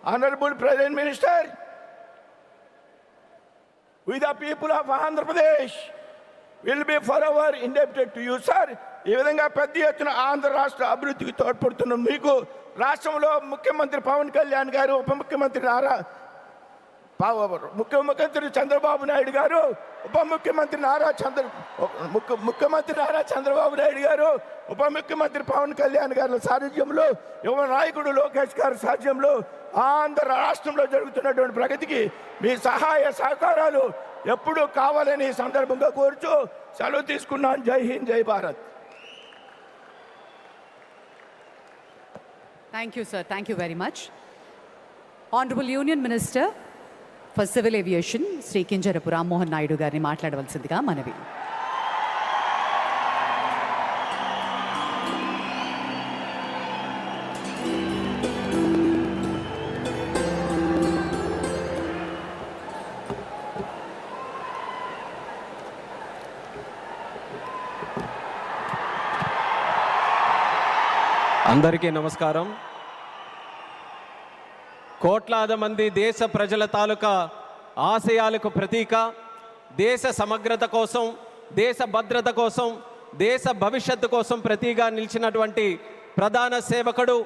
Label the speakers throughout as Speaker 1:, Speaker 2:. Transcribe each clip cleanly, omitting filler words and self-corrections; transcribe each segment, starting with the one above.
Speaker 1: Honorable Prime Minister, we the people of Andhra Pradesh will be forever indebted to you, sir. ఈ విధంగా పెద్ద ఎత్తున ఆంధ్ర రాష్ట్ర అభివృద్ధికి తోడ్పడుతున్న మీకు రాష్ట్రంలో ముఖ్యమంత్రి పవన్ కళ్యాణ్ గారు, ఉప ముఖ్యమంత్రి ముఖ్యమంత్రి చంద్రబాబు నాయుడు గారు, ముఖ్యమంత్రి నారా చంద్రబాబు నాయుడు గారు, ఉప ముఖ్యమంత్రి పవన్ కళ్యాణ్ గారి సారథ్యంలో, యువ నాయకుడు లోకేష్ గారి సారథ్యంలో ఆంధ్ర రాష్ట్రంలో జరుగుతున్నటువంటి ప్రగతికి మీ సహాయ సహకారాలు ఎప్పుడూ కావాలని ఈ సందర్భంగా కోరుచూ సెలవు తీసుకున్నాను. జై హింద్, జై Bharat.
Speaker 2: Thank you, sir. Thank you very much. Honorable Union Minister for Civil Aviation, Sri Kinjarapu Rammohan Naidu గారిని మాట్లాడవలసిందిగా మనవి.
Speaker 3: అందరికీ నమస్కారం. కోట్లాది మంది దేశ ప్రజల తాలూకా ఆశయాలకు ప్రతీక, దేశ సమగ్రత కోసం, దేశ భద్రత కోసం, దేశ భవిష్యత్తు కోసం ప్రతీగా నిలిచినటువంటి ప్రధాన సేవకుడు,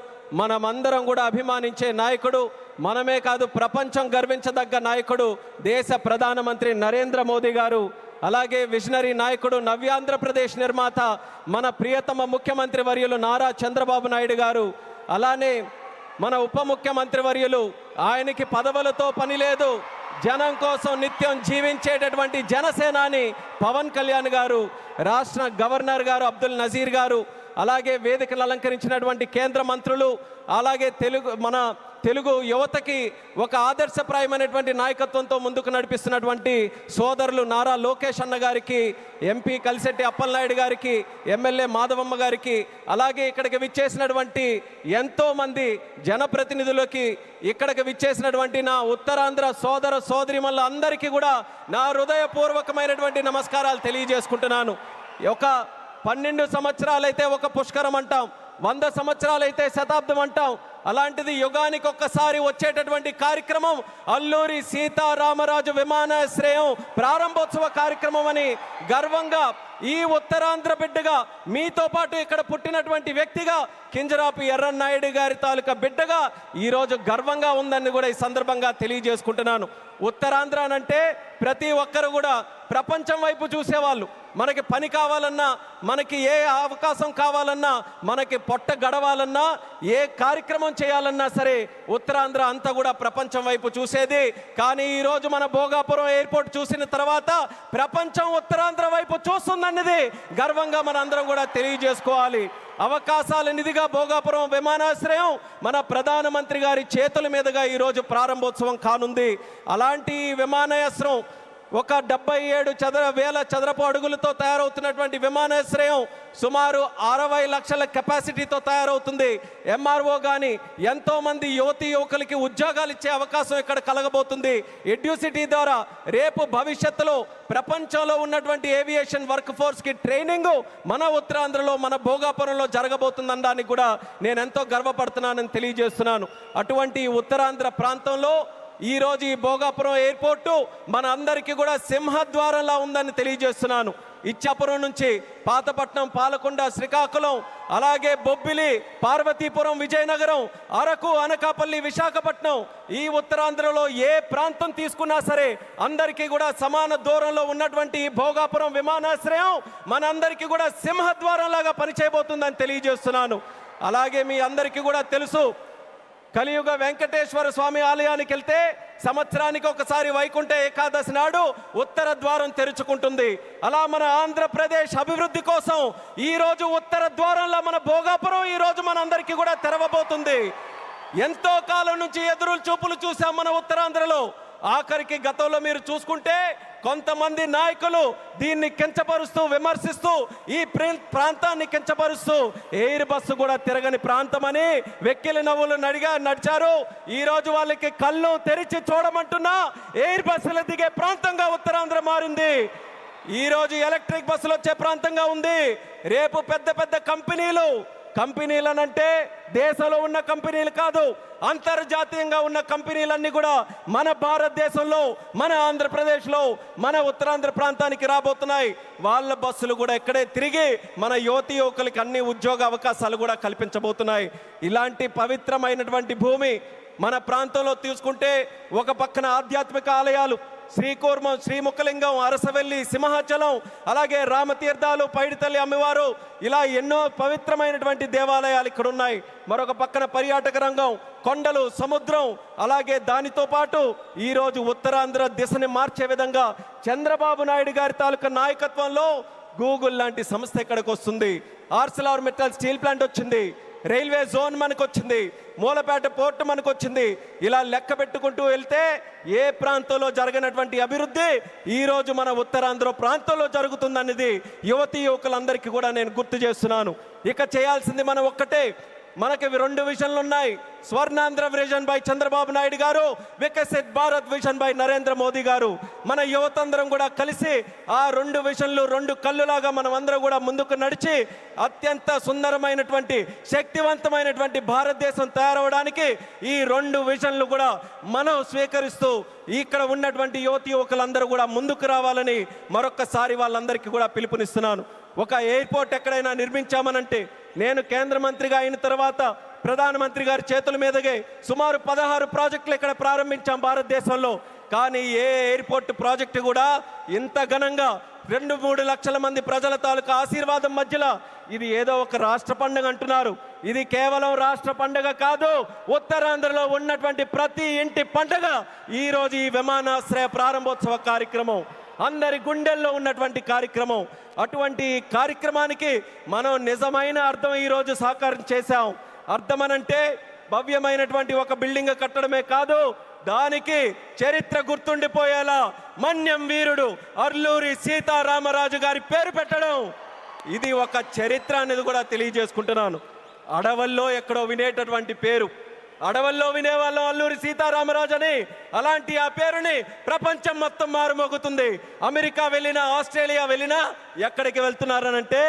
Speaker 3: మనమందరం కూడా అభిమానించే నాయకుడు, మనమే కాదు ప్రపంచం గర్వించదగ్గ నాయకుడు దేశ ప్రధానమంత్రి నరేంద్ర మోదీ గారు. అలాగే విజనరీ నాయకుడు, నవ్యాంధ్రప్రదేశ్ నిర్మాత మన ప్రియతమ ముఖ్యమంత్రి వర్యులు నారా చంద్రబాబు నాయుడు గారు. అలానే మన ఉప ముఖ్యమంత్రి వర్యులు, ఆయనకి పదవులతో పని లేదు, జనం కోసం నిత్యం జీవించేటటువంటి జనసేనాని పవన్ కళ్యాణ్ గారు, రాష్ట్ర గవర్నర్ గారు అబ్దుల్ నజీర్ గారు, అలాగే వేదికలు అలంకరించినటువంటి కేంద్ర మంత్రులు, అలాగే మన తెలుగు యువతకి ఒక ఆదర్శప్రాయమైనటువంటి నాయకత్వంతో ముందుకు నడిపిస్తున్నటువంటి సోదరులు నారా లోకేష్ అన్న గారికి, ఎంపీ కలిశెట్టి అప్పలనాయుడు గారికి, ఎమ్మెల్యే మాధవమ్మ గారికి, అలాగే ఇక్కడికి విచ్చేసినటువంటి ఎంతోమంది జనప్రతినిధులకి, ఇక్కడికి విచ్చేసినటువంటి నా ఉత్తరాంధ్ర సోదర సోదరిమల్ల అందరికీ కూడా నా హృదయపూర్వకమైనటువంటి నమస్కారాలు తెలియజేసుకుంటున్నాను. ఒక 12 సంవత్సరాలైతే ఒక పుష్కరం అంటాం, 100 సంవత్సరాలైతే శతాబ్దం అంటాం. అలాంటిది యుగానికి ఒక్కసారి వచ్చేటటువంటి కార్యక్రమం అల్లూరి సీతారామరాజు విమానాశ్రయం ప్రారంభోత్సవ కార్యక్రమం అని గర్వంగా ఈ ఉత్తరాంధ్ర బిడ్డగా, మీతో పాటు ఇక్కడ పుట్టినటువంటి వ్యక్తిగా, కింజరాపు ఎర్రన్నాయుడు గారి తాలూకా బిడ్డగా ఈరోజు గర్వంగా ఉందని కూడా ఈ సందర్భంగా తెలియజేసుకుంటున్నాను. ఉత్తరాంధ్ర అంటే ప్రతి ఒక్కరు కూడా ప్రపంచం వైపు చూసేవాళ్ళు. మనకి పని కావాలన్నా, మనకి ఏ అవకాశం కావాలన్నా, మనకి పొట్ట గడవాలన్నా, ఏ కార్యక్రమం చేయాలన్నా సరే ఉత్తరాంధ్ర అంతా కూడా ప్రపంచం వైపు చూసేది. కానీ ఈరోజు మన భోగాపురం ఎయిర్పోర్ట్ చూసిన తర్వాత ప్రపంచం ఉత్తరాంధ్ర వైపు చూస్తుందన్నది గర్వంగా మన అందరం కూడా తెలియజేసుకోవాలి. అవకాశాల నిధిగా భోగాపురం విమానాశ్రయం మన ప్రధానమంత్రి గారి చేతుల మీదుగా ఈరోజు ప్రారంభోత్సవం కానుంది. అలాంటి విమానాశ్రయం ఒక 77,000 చదరపు అడుగులతో తయారవుతున్నటువంటి విమానాశ్రయం సుమారు 60 లక్షల కెపాసిటీతో తయారవుతుంది. ఎంఆర్ఓ కానీ ఎంతోమంది యువతీ యువకులకి ఉద్యోగాలు ఇచ్చే అవకాశం ఇక్కడ కలగబోతుంది. ఎడ్యూసిటీ ద్వారా రేపు భవిష్యత్తులో ప్రపంచంలో ఉన్నటువంటి ఏవియేషన్ వర్క్ ఫోర్స్కి ట్రైనింగ్ మన ఉత్తరాంధ్రలో, మన భోగాపురంలో జరగబోతుందనడానికి కూడా నేను ఎంతో గర్వపడుతున్నానని తెలియజేస్తున్నాను. అటువంటి ఉత్తరాంధ్ర ప్రాంతంలో ఈరోజు ఈ భోగాపురం ఎయిర్పోర్టు మన అందరికీ కూడా సింహద్వారంలా ఉందని తెలియజేస్తున్నాను. ఇచ్చాపురం నుంచి పాతపట్నం, పాలకొండ, శ్రీకాకుళం, అలాగే బొబ్బిలి, పార్వతీపురం, విజయనగరం, అరకు, అనకాపల్లి, విశాఖపట్నం, ఈ ఉత్తరాంధ్రలో ఏ ప్రాంతం తీసుకున్నా సరే అందరికీ కూడా సమాన దూరంలో ఉన్నటువంటి ఈ భోగాపురం విమానాశ్రయం మనందరికీ కూడా సింహద్వారంలాగా పనిచేయబోతుందని తెలియజేస్తున్నాను. అలాగే మీ అందరికీ కూడా తెలుసు, కలియుగ వెంకటేశ్వర స్వామి ఆలయానికి వెళ్తే సంవత్సరానికి ఒకసారి వైకుంఠ ఏకాదశి నాడు ఉత్తర ద్వారం తెరుచుకుంటుంది. అలా మన ఆంధ్రప్రదేశ్ అభివృద్ధి కోసం ఈరోజు ఉత్తర ద్వారంలో మన భోగాపురం ఈరోజు మనందరికీ కూడా తెరవబోతుంది. ఎంతో కాలం నుంచి ఎదురు చూపులు చూసాం మన ఉత్తరాంధ్రలో. ఆఖరికి గతంలో మీరు చూసుకుంటే కొంతమంది నాయకులు దీన్ని కించపరుస్తూ, విమర్శిస్తూ, ఈ ప్రాంతాన్ని కించపరుస్తూ ఎయిర్ బస్సు కూడా తిరగని ప్రాంతమని వెక్కిలి నవ్వులు నడిచారు. ఈరోజు వాళ్ళకి కళ్ళు తెరిచి చూడమంటున్నా ఎయిర్ బస్సులు దిగే ప్రాంతంగా ఉత్తరాంధ్ర మారింది. ఈరోజు ఎలక్ట్రిక్ బస్సులు వచ్చే ప్రాంతంగా ఉంది. రేపు పెద్ద పెద్ద కంపెనీలు కంపెనీలనంటే దేశంలో ఉన్న కంపెనీలు కాదు, అంతర్జాతీయంగా ఉన్న కంపెనీలన్నీ కూడా మన భారతదేశంలో, మన ఆంధ్రప్రదేశ్లో, మన ఉత్తరాంధ్ర ప్రాంతానికి రాబోతున్నాయి. వాళ్ళ బస్సులు కూడా ఇక్కడే తిరిగి మన యువతి యువకులకి అన్ని ఉద్యోగ అవకాశాలు కూడా కల్పించబోతున్నాయి. ఇలాంటి పవిత్రమైనటువంటి భూమి మన ప్రాంతంలో తీసుకుంటే ఒక పక్కన ఆధ్యాత్మిక ఆలయాలు శ్రీకూర్మం, శ్రీముఖలింగం, అరసవెల్లి, సింహాచలం, అలాగే రామతీర్థాలు, పైడితల్లి అమ్మవారు, ఇలా ఎన్నో పవిత్రమైనటువంటి దేవాలయాలు ఇక్కడ ఉన్నాయి. మరొక పక్కన పర్యాటక రంగం, కొండలు, సముద్రం, అలాగే దానితో పాటు ఈరోజు ఉత్తరాంధ్ర దిశని మార్చే విధంగా చంద్రబాబు నాయుడు గారి తాలూకా నాయకత్వంలో గూగుల్ లాంటి సంస్థ ఇక్కడికి వస్తుంది. ఆర్సెలర్ మిట్టల్ స్టీల్ ప్లాంట్ వచ్చింది, రైల్వే జోన్ మనకు వచ్చింది, మూలపేట పోర్టు మనకు వచ్చింది. ఇలా లెక్క పెట్టుకుంటూ వెళ్తే ఏ ప్రాంతంలో జరగనటువంటి అభివృద్ధి ఈరోజు మన ఉత్తరాంధ్ర ప్రాంతంలో జరుగుతుందనేది యువతీ యువకులందరికీ కూడా నేను గుర్తు చేస్తున్నాను. ఇక చేయాల్సింది మనం ఒక్కటే, మనకి 2 విజన్లు ఉన్నాయి. స్వర్ణాంధ్ర విజన్ బై చంద్రబాబు నాయుడు గారు, వికసిత్ భారత్ విజన్ బై నరేంద్ర మోదీ గారు. మన యువతందరం కూడా కలిసి ఆ 2 విజన్లు 2 కళ్ళులాగా మనం అందరం కూడా ముందుకు నడిచి అత్యంత సుందరమైనటువంటి, శక్తివంతమైనటువంటి భారతదేశం తయారవడానికి ఈ 2 విజన్లు కూడా మనం స్వీకరిస్తూ ఇక్కడ ఉన్నటువంటి యువతి యువకులందరూ కూడా ముందుకు రావాలని మరొక్కసారి వాళ్ళందరికీ కూడా పిలుపునిస్తున్నాను. ఒక ఎయిర్పోర్ట్ ఎక్కడైనా నిర్మించామనంటే, నేను కేంద్ర మంత్రిగా అయిన తర్వాత ప్రధానమంత్రి గారి చేతుల మీదగే సుమారు 16 ప్రాజెక్టులు ఇక్కడ ప్రారంభించాం భారతదేశంలో. కానీ ఏ ఎయిర్పోర్ట్ ప్రాజెక్టు కూడా ఇంత ఘనంగా 2-3 లక్షల మంది ప్రజల తాలూకా ఆశీర్వాదం మధ్యలో, ఇది ఏదో ఒక రాష్ట్ర పండుగ అంటున్నారు. ఇది కేవలం రాష్ట్ర పండుగ కాదు, ఉత్తరాంధ్రలో ఉన్నటువంటి ప్రతి ఇంటి పండుగ ఈరోజు ఈ విమానాశ్రయ ప్రారంభోత్సవ కార్యక్రమం, అందరి గుండెల్లో ఉన్నటువంటి కార్యక్రమం. అటువంటి కార్యక్రమానికి మనం నిజమైన అర్థం ఈరోజు సాకారం చేశాం. అర్థమనంటే భవ్యమైనటువంటి ఒక బిల్డింగ్ కట్టడమే కాదు, దానికి చరిత్ర గుర్తుండిపోయేలా మన్యం వీరుడు అల్లూరి సీతారామరాజు గారి పేరు పెట్టడం, ఇది ఒక చరిత్ర అనేది కూడా తెలియజేసుకుంటున్నాను. అడవుల్లో ఎక్కడో వినేటటువంటి పేరు, అడవుల్లో వినేవాళ్ళం అల్లూరి సీతారామరాజు అని. అలాంటి ఆ పేరుని ప్రపంచం మొత్తం మారుమోగుతుంది. అమెరికా వెళ్ళినా, ఆస్ట్రేలియా వెళ్ళినా ఎక్కడికి వెళ్తున్నారనంటే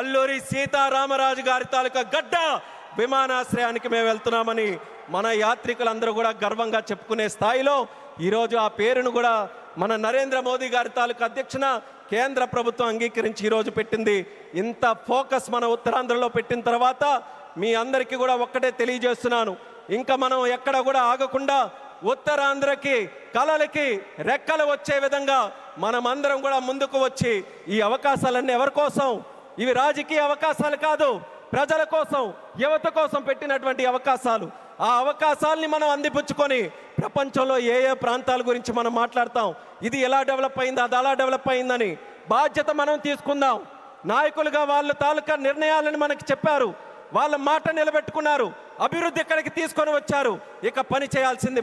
Speaker 3: అల్లూరి సీతారామరాజు గారి తాలూకా గడ్డ విమానాశ్రయానికి మేము వెళ్తున్నామని మన యాత్రికులందరూ కూడా గర్వంగా చెప్పుకునే స్థాయిలో ఈరోజు ఆ పేరును కూడా మన నరేంద్ర మోదీ గారి తాలూకా అధ్యక్షన కేంద్ర ప్రభుత్వం అంగీకరించి ఈరోజు పెట్టింది. ఇంత ఫోకస్ మన ఉత్తరాంధ్రలో పెట్టిన తర్వాత మీ అందరికీ కూడా ఒక్కటే తెలియజేస్తున్నాను, ఇంకా మనం ఎక్కడ కూడా ఆగకుండా ఉత్తరాంధ్రకి కళలకి రెక్కలు వచ్చే విధంగా మనమందరం కూడా ముందుకు వచ్చి ఈ అవకాశాలన్నీ ఎవరి కోసం? ఇవి రాజకీయ అవకాశాలు కాదు, ప్రజల కోసం, యువత కోసం పెట్టినటువంటి అవకాశాలు. ఆ అవకాశాలని మనం అందిపుచ్చుకొని ప్రపంచంలో ఏ ఏ ప్రాంతాల గురించి మనం మాట్లాడతాం, ఇది ఎలా డెవలప్ అయింది, అది అలా డెవలప్ అయిందని బాధ్యత మనం తీసుకుందాం. నాయకులుగా వాళ్ళ తాలూకా నిర్ణయాలను మనకి చెప్పారు, వాళ్ళ మాట నిలబెట్టుకున్నారు, అభివృద్ధి ఇక్కడికి తీసుకొని వచ్చారు. ఇక పని చేయాల్సింది